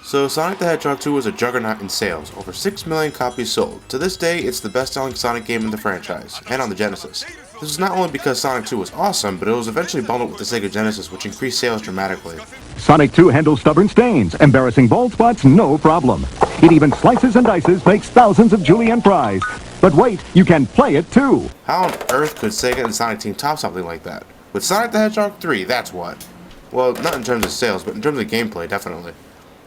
So Sonic the Hedgehog 2 was a juggernaut in sales, over 6 million copies sold. To this day, it's the best-selling Sonic game in the franchise, and on the Genesis. This is not only because Sonic 2 was awesome, but it was eventually bundled with the Sega Genesis, which increased sales dramatically. Sonic 2 handles stubborn stains, embarrassing bald spots, no problem. It even slices and dices, makes thousands of julienne fries. But wait, you can play it too! How on earth could Sega and Sonic Team top something like that? With Sonic the Hedgehog 3, that's what. Well, not in terms of sales, but in terms of gameplay, definitely.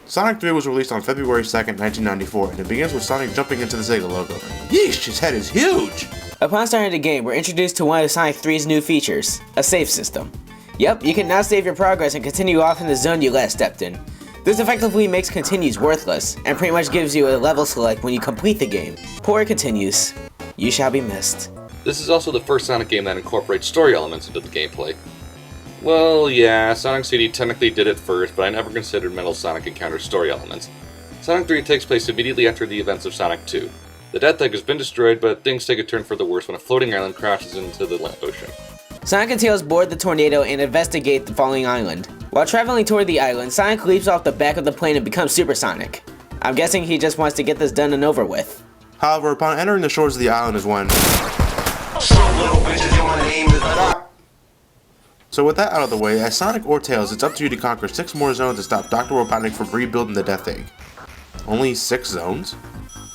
Sonic 3 was released on February 2nd, 1994, and it begins with Sonic jumping into the Sega logo. Yeesh, his head is huge! Upon starting the game, we're introduced to one of Sonic 3's new features, a save system. Yep, you can now save your progress and continue off in the zone you last stepped in. This effectively makes continues worthless, and pretty much gives you a level select when you complete the game. Poor continues. You shall be missed. This is also the first Sonic game that incorporates story elements into the gameplay. Well, yeah, Sonic CD technically did it first, but I never considered Metal Sonic Encounter story elements. Sonic 3 takes place immediately after the events of Sonic 2. The Death Egg has been destroyed, but things take a turn for the worse when a floating island crashes into the ocean. Sonic and Tails board the tornado and investigate the falling island. While traveling toward the island, Sonic leaps off the back of the plane and becomes Supersonic. I'm guessing he just wants to get this done and over with. However, upon entering the shores of the island is when... So with that out of the way, as Sonic or Tails, it's up to you to conquer 6 more zones to stop Dr. Robotnik from rebuilding the Death Egg. Only 6 zones?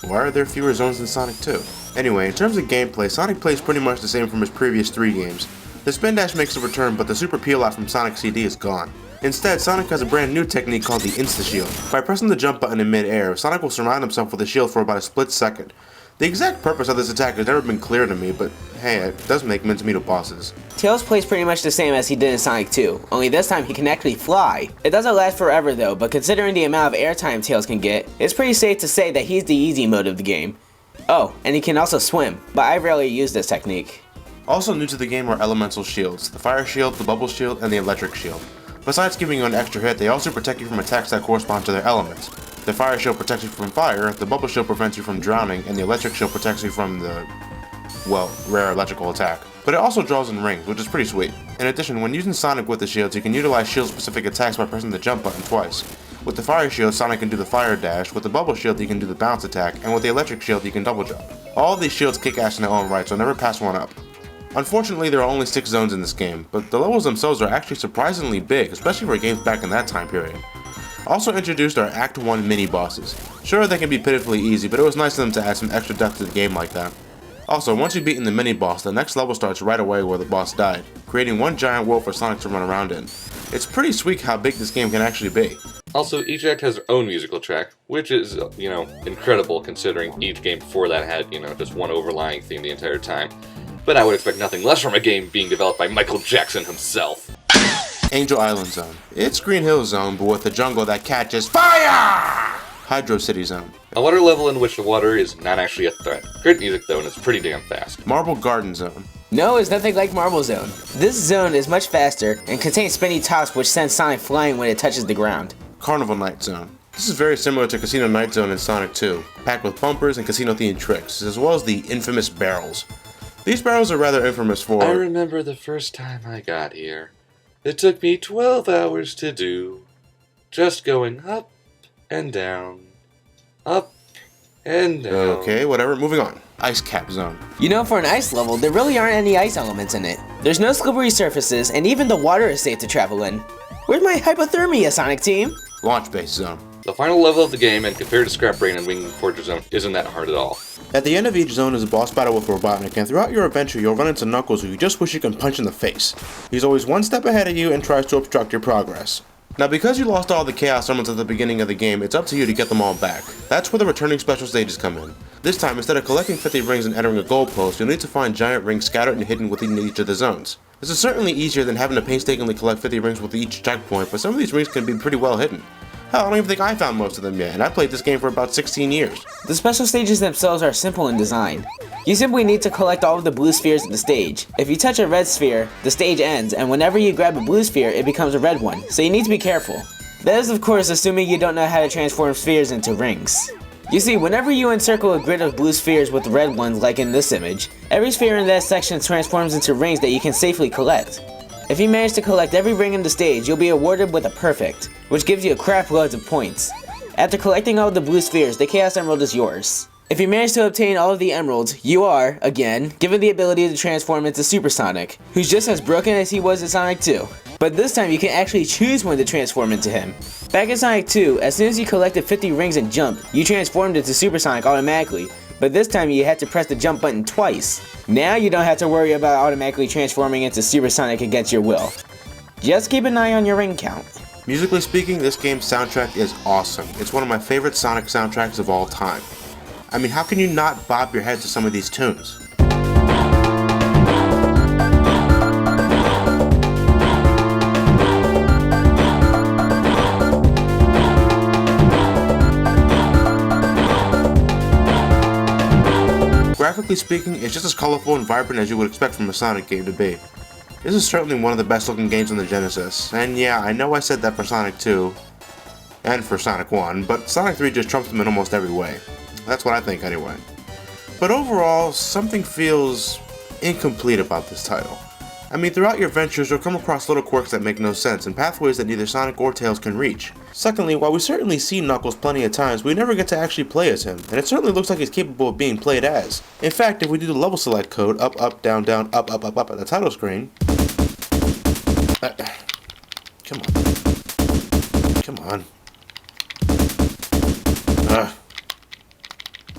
Why are there fewer zones than Sonic 2? Anyway, in terms of gameplay, Sonic plays pretty much the same from his previous 3 games. The spin dash makes a return, but the super peel out from Sonic CD is gone. Instead, Sonic has a brand new technique called the Insta-Shield. By pressing the jump button in mid-air, Sonic will surround himself with a shield for about a split second. The exact purpose of this attack has never been clear to me, but hey, it does make mincemeat of bosses. Tails plays pretty much the same as he did in Sonic 2, only this time he can actually fly. It doesn't last forever though, but considering the amount of airtime Tails can get, it's pretty safe to say that he's the easy mode of the game. Oh, and he can also swim, but I rarely use this technique. Also new to the game are elemental shields, the fire shield, the bubble shield, and the electric shield. Besides giving you an extra hit, they also protect you from attacks that correspond to their elements. The fire shield protects you from fire, the bubble shield prevents you from drowning, and the electric shield protects you from the, well, rare electrical attack. But it also draws in rings, which is pretty sweet. In addition, when using Sonic with the shields, you can utilize shield-specific attacks by pressing the jump button twice. With the fire shield, Sonic can do the fire dash, with the bubble shield, you can do the bounce attack, and with the electric shield, you can double jump. All of these shields kick ass in their own right, so never pass one up. Unfortunately, there are only 6 zones in this game, but the levels themselves are actually surprisingly big, especially for games back in that time period. Also introduced are Act 1 mini-bosses. Sure, they can be pitifully easy, but it was nice of them to add some extra depth to the game like that. Also, once you've beaten the mini-boss, the next level starts right away where the boss died, creating one giant world for Sonic to run around in. It's pretty sweet how big this game can actually be. Also, each act has their own musical track, which is, incredible considering each game before that had, just one overlying theme the entire time. But I would expect nothing less from a game being developed by Michael Jackson himself. Angel Island Zone. It's Green Hill Zone, but with a jungle that catches fire! Hydro City Zone. A water level in which the water is not actually a threat. Great music though, and it's pretty damn fast. Marble Garden Zone. No, it's nothing like Marble Zone. This zone is much faster and contains spinny tops which send Sonic flying when it touches the ground. Carnival Night Zone. This is very similar to Casino Night Zone in Sonic 2, packed with bumpers and casino-themed tricks, as well as the infamous barrels. These barrels are rather infamous for... I remember the first time I got here. It took me 12 hours to do. Just going up and down. Up and down. Okay, whatever, moving on. Ice Cap Zone. For an ice level, there really aren't any ice elements in it. There's no slippery surfaces, and even the water is safe to travel in. Where's my hypothermia, Sonic Team? Launch Base Zone. The final level of the game, and compared to Scrap Brain and Winged Fortress Zone, isn't that hard at all. At the end of each zone is a boss battle with Robotnik, and throughout your adventure you'll run into Knuckles who you just wish you could punch in the face. He's always one step ahead of you and tries to obstruct your progress. Now because you lost all the Chaos Elements at the beginning of the game, it's up to you to get them all back. That's where the returning special stages come in. This time, instead of collecting 50 rings and entering a goal post, you'll need to find giant rings scattered and hidden within each of the zones. This is certainly easier than having to painstakingly collect 50 rings with each checkpoint, but some of these rings can be pretty well hidden. Hell, I don't even think I found most of them yet, and I played this game for about 16 years. The special stages themselves are simple in design. You simply need to collect all of the blue spheres of the stage. If you touch a red sphere, the stage ends, and whenever you grab a blue sphere, it becomes a red one, so you need to be careful. That is of course assuming you don't know how to transform spheres into rings. You see, whenever you encircle a grid of blue spheres with red ones like in this image, every sphere in that section transforms into rings that you can safely collect. If you manage to collect every ring in the stage, you'll be awarded with a perfect, which gives you a crap loads of points. After collecting all of the blue spheres, the Chaos Emerald is yours. If you manage to obtain all of the emeralds, you are, again, given the ability to transform into Super Sonic, who's just as broken as he was in Sonic 2. But this time you can actually choose when to transform into him. Back in Sonic 2, as soon as you collected 50 rings and jumped, you transformed into Super Sonic automatically. But this time you had to press the jump button twice. Now you don't have to worry about automatically transforming into Super Sonic against your will. Just keep an eye on your ring count. Musically speaking, this game's soundtrack is awesome. It's one of my favorite Sonic soundtracks of all time. I mean, how can you not bob your head to some of these tunes? Graphically speaking, it's just as colorful and vibrant as you would expect from a Sonic game to be. This is certainly one of the best looking games on the Genesis, and yeah, I know I said that for Sonic 2, and for Sonic 1, but Sonic 3 just trumps them in almost every way. That's what I think anyway. But overall, something feels incomplete about this title. I mean, throughout your ventures, you'll come across little quirks that make no sense, and pathways that neither Sonic or Tails can reach. Secondly, while we certainly see Knuckles plenty of times, we never get to actually play as him, and it certainly looks like he's capable of being played as. In fact, if we do the level select code, up, up, down, down, up, up, up, up at the title screen... come on. Come on.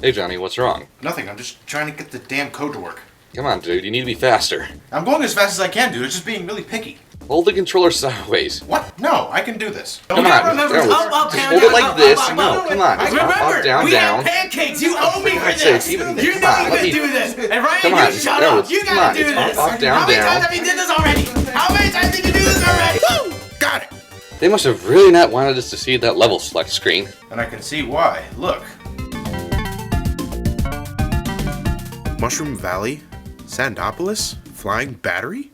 Hey Johnny, what's wrong? Nothing, I'm just trying to get the damn code to work. Come on, dude, you need to be faster. I'm going as fast as I can, dude. It's just being really picky. Hold the controller sideways. What? No, I can do this. Come on, remember, no, up, just down, hold down, it like up, this. up, No, come on. Remember, Up, down, we down. have pancakes. You owe me for God's this. sake, even- You come know on, you let can me- do this. And Ryan, Come on, you shut no, up. You come gotta on, do it's this. up, down, How many down. times have you did this already? How many times did you do this already? Woo! Got it. They must have really not wanted us to see that level select screen. And I can see why. Look. Mushroom Valley? Sandopolis? Flying Battery?